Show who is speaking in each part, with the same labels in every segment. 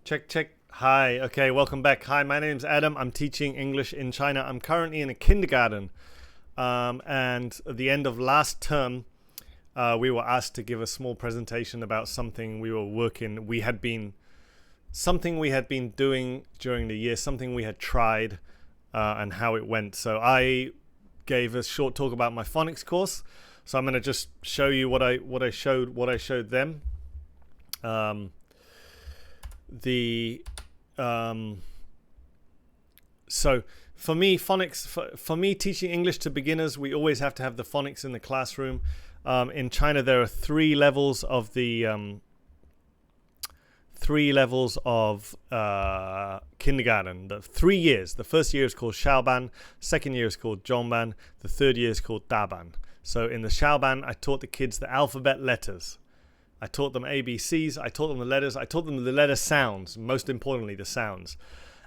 Speaker 1: Check, check. Hi. Okay, welcome back. Hi, my name's Adam. I'm teaching English in China. I'm currently in a kindergarten. And at the end of last term, we were asked to give a small presentation about something something we had been doing during the year, something we had tried, and how it went. So I gave a short talk about my phonics course. So I'm going to just show you what I showed them. So for me, phonics, for me teaching English to beginners, we always have to have the phonics in the classroom. In China, there are three levels of kindergarten. The 3 years. The first year is called zhongban, second year is called zhongban, the third year is called daban. So in the zhongban, I taught the kids the alphabet letters. I taught them ABCs, I taught them the letters, I taught them the letter sounds, most importantly the sounds.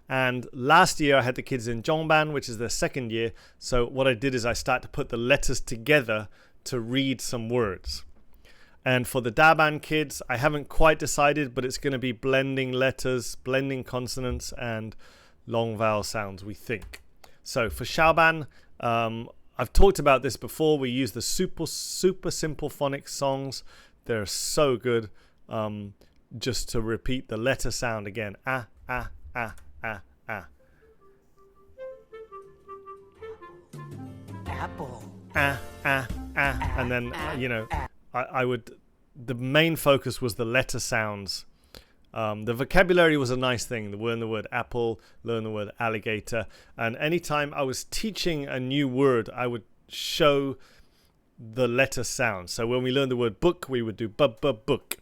Speaker 1: And last year I had the kids in zhongban, which is their second year. So what I did is I started to put the letters together to read some words. And for the daban kids, I haven't quite decided, but it's going to be blending letters, blending consonants, and long vowel sounds, we think. So for zhongban, I've talked about this before. We use the super simple phonics songs. They're so good. Just to repeat the letter sound again. Ah, ah, ah, ah, ah.
Speaker 2: Apple.
Speaker 1: Ah, ah, ah. And then, the main focus was the letter sounds. The vocabulary was a nice thing. Learn the word apple, learn the word alligator. And anytime I was teaching a new word, I would show the letter sound. So when we learned the word book, we would do book.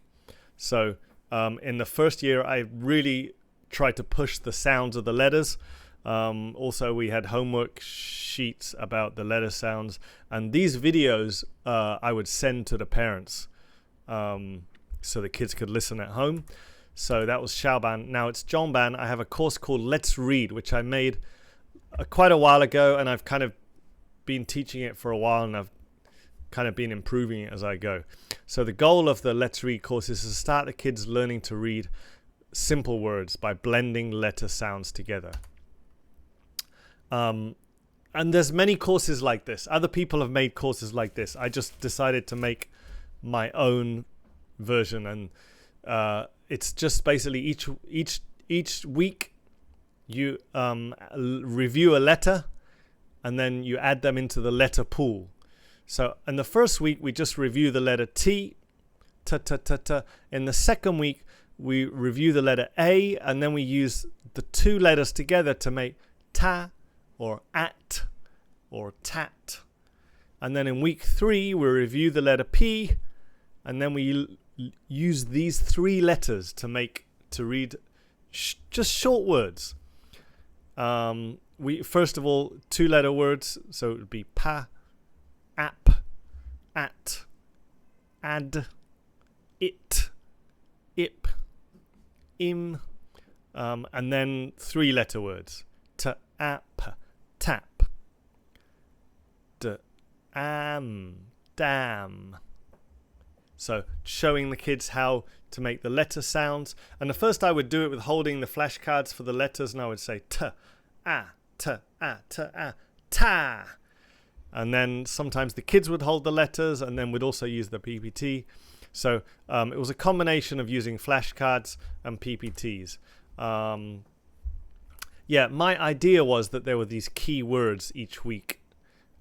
Speaker 1: So in the first year, I really tried to push the sounds of the letters. Also, we had homework sheets about the letter sounds. And these videos I would send to the parents so the kids could listen at home. So that was zhongban. Now it's zhongban. I have a course called Let's Read, which I made quite a while ago. And I've kind of been teaching it for a while, and I've kind of been improving it as I go. So the goal of the Let's Read course is to start the kids learning to read simple words by blending letter sounds together. And there's many courses like this. Other people have made courses like this. I just decided to make my own version, and it's just basically each week you review a letter, and then you add them into the letter pool. So in the first week, we just review the letter T, ta, ta, ta, ta. In the second week, we review the letter A, and then we use the two letters together to make ta, or at, or tat. And then in week 3, we review the letter P, and then we use these 3 letters to read just short words. We first of all 2-letter words, so it would be pa, app, at, ad, it, ip, im, and then 3-letter words. To, app, tap, d, am, damn. So showing the kids how to make the letter sounds. And at first I would do it with holding the flashcards for the letters, and I would say t, a, t, a, t, a, ta. And then sometimes the kids would hold the letters, and then we'd also use the PPT. So it was a combination of using flashcards and PPTs. My idea was that there were these key words each week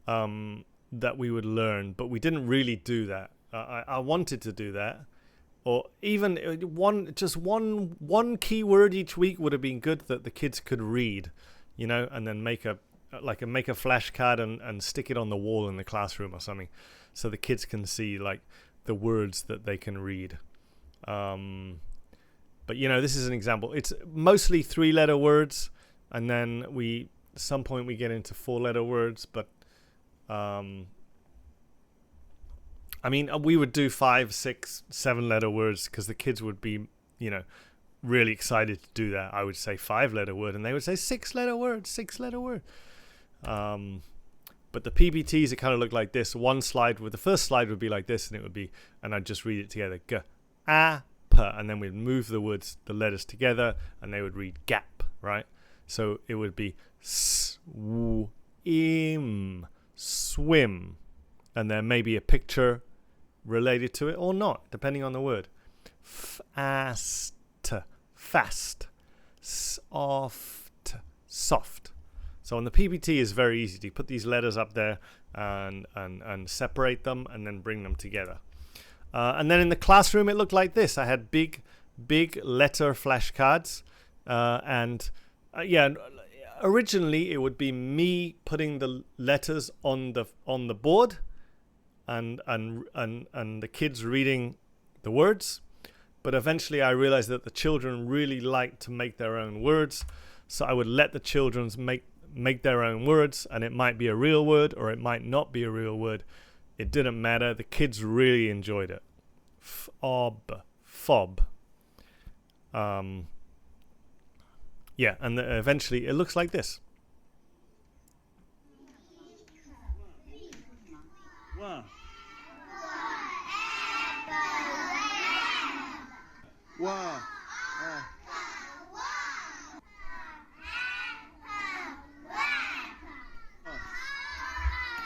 Speaker 1: that we would learn, but we didn't really do that. I wanted to do that, or even one key word each week would have been good that the kids could read, and then make a flashcard and stick it on the wall in the classroom or something, so the kids can see like the words that they can read. But this is an example. It's mostly 3-letter words, and then at some point we get into 4-letter words, but we would do 5, 6, 7-letter words because the kids would be, really excited to do that. I would say 5-letter word, and they would say 6-letter word, 6-letter word. But the PPTs, it kind of looked like this. The first slide would be like this, and I'd just read it together. G, a, p, and then we'd move the letters together, and they would read gap, right? So it would be swim, swim, and there may be a picture related to it or not, depending on the word. Fast, fast, soft, soft. So on the PPT is very easy to put these letters up there and separate them and then bring them together. And then in the classroom, it looked like this. I had big letter flashcards, originally it would be me putting the letters on the board, and the kids reading the words. But eventually, I realized that the children really liked to make their own words, so I would let the children make their own words, and it might be a real word or it might not be a real word. It didn't matter. The kids really enjoyed it. Fob. And eventually it looks like this.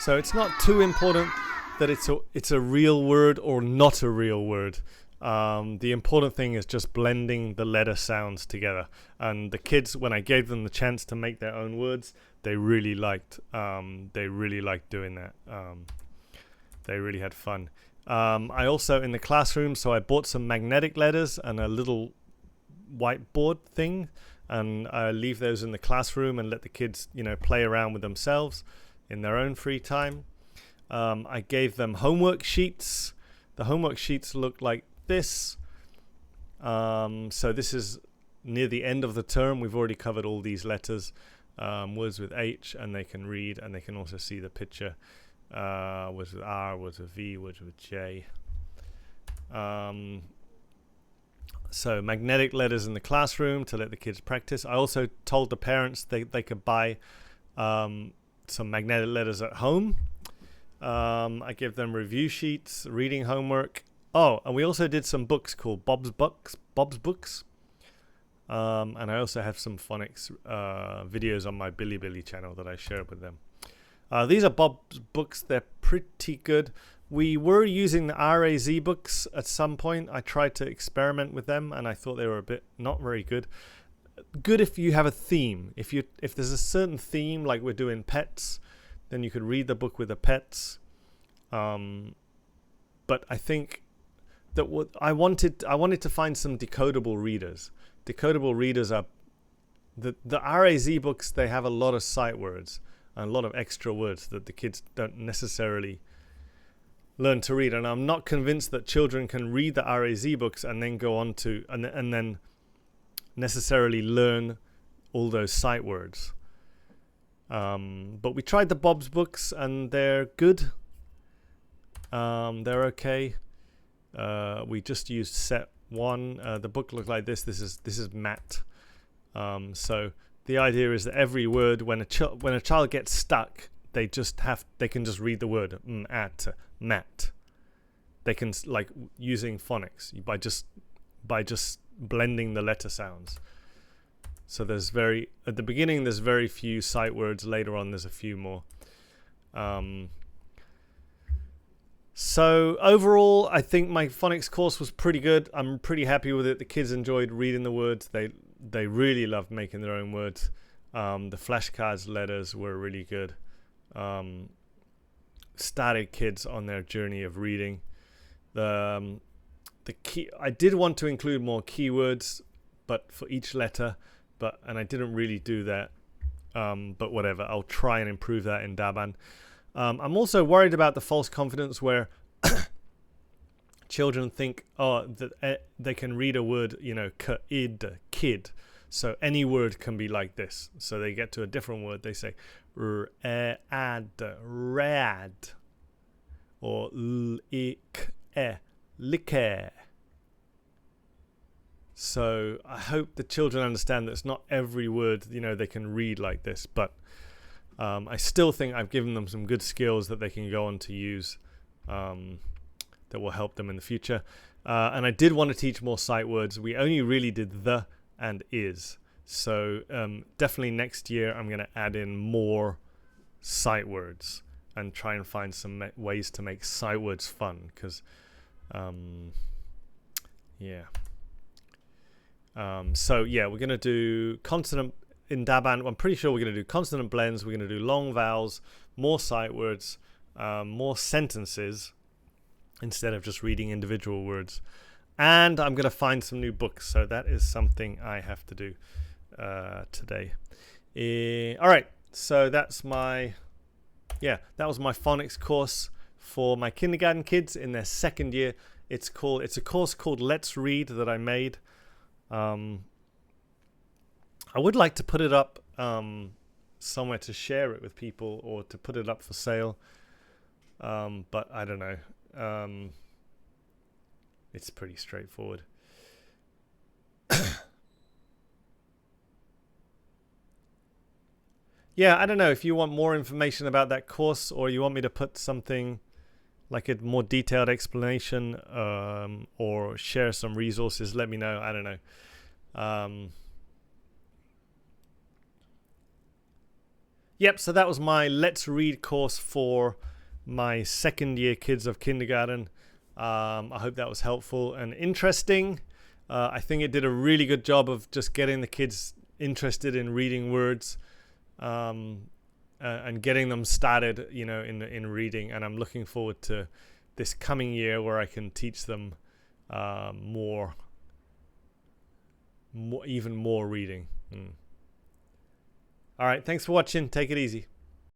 Speaker 1: So it's not too important that it's a real word or not a real word. The important thing is just blending the letter sounds together. And the kids, when I gave them the chance to make their own words, they really liked doing that. They really had fun. I also, in the classroom, so I bought some magnetic letters and a little whiteboard thing, and I leave those in the classroom and let the kids, play around with themselves in their own free time. I gave them homework sheets. The homework sheets look like this. So this is near the end of the term. We've already covered all these letters, words with H, and they can read, and they can also see the picture. Words with R, words with V, words with J. So magnetic letters in the classroom to let the kids practice. I also told the parents they could buy some magnetic letters at home. I give them review sheets, reading homework. Oh, and we also did some books called Bob's Books. And I also have some phonics videos on my Bilibili channel that I shared with them. These are Bob's books. They're pretty good. We were using the RAZ books at some point. I tried to experiment with them, and I thought they were a bit not very good. Good if you have a theme. If there's a certain theme, like we're doing pets, then you could read the book with the pets. But I think that what I wanted to find some decodable readers. Decodable readers are the RAZ books. They have a lot of sight words and a lot of extra words that the kids don't necessarily learn to read. And I'm not convinced that children can read the RAZ books and then go on to and then necessarily learn all those sight words. But we tried the Bob's books and they're good. They're okay. We just used set 1. The book looked like this. This is matte. So the idea is that every word, when a child gets stuck, they can just read the word at mat. They can, like using phonics by just blending the letter sounds. So at the beginning there's very few sight words. Later on there's a few more. So overall, I think my phonics course was pretty good. I'm pretty happy with it. The kids enjoyed reading the words. They really loved making their own words. The flashcards letters were really good. Started kids on their journey of reading. The key. I did want to include more keywords, but for each letter, and I didn't really do that. But whatever, I'll try and improve that in Daban. I'm also worried about the false confidence where children think, that they can read a word, kid. So any word can be like this. So they get to a different word. They say rad, or liquor. So I hope the children understand that it's not every word, they can read like this. But I still think I've given them some good skills that they can go on to use that will help them in the future. And I did want to teach more sight words. We only really did the and is. So definitely next year I'm going to add in more sight words and try and find some ways to make sight words fun, because so yeah, we're going to do consonant in Daban. I'm pretty sure we're going to do consonant blends. We're going to do long vowels, more sight words, more sentences instead of just reading individual words. And I'm going to find some new books. So that is something I have to do today. All right. So that's that was my phonics course for my kindergarten kids in their second year. It's a course called Let's Read that I made. I would like to put it up somewhere to share it with people or to put it up for sale. But I don't know. It's pretty straightforward. Yeah, I don't know if you want more information about that course, or you want me to put something like a more detailed explanation, or share some resources. Let me know. I don't know. Yep, so that was my Let's Read course for my second year kids of kindergarten. I hope that was helpful and interesting. I think it did a really good job of just getting the kids interested in reading words, and getting them started, in reading. And I'm looking forward to this coming year where I can teach them even more reading. All right, thanks for watching. Take it easy.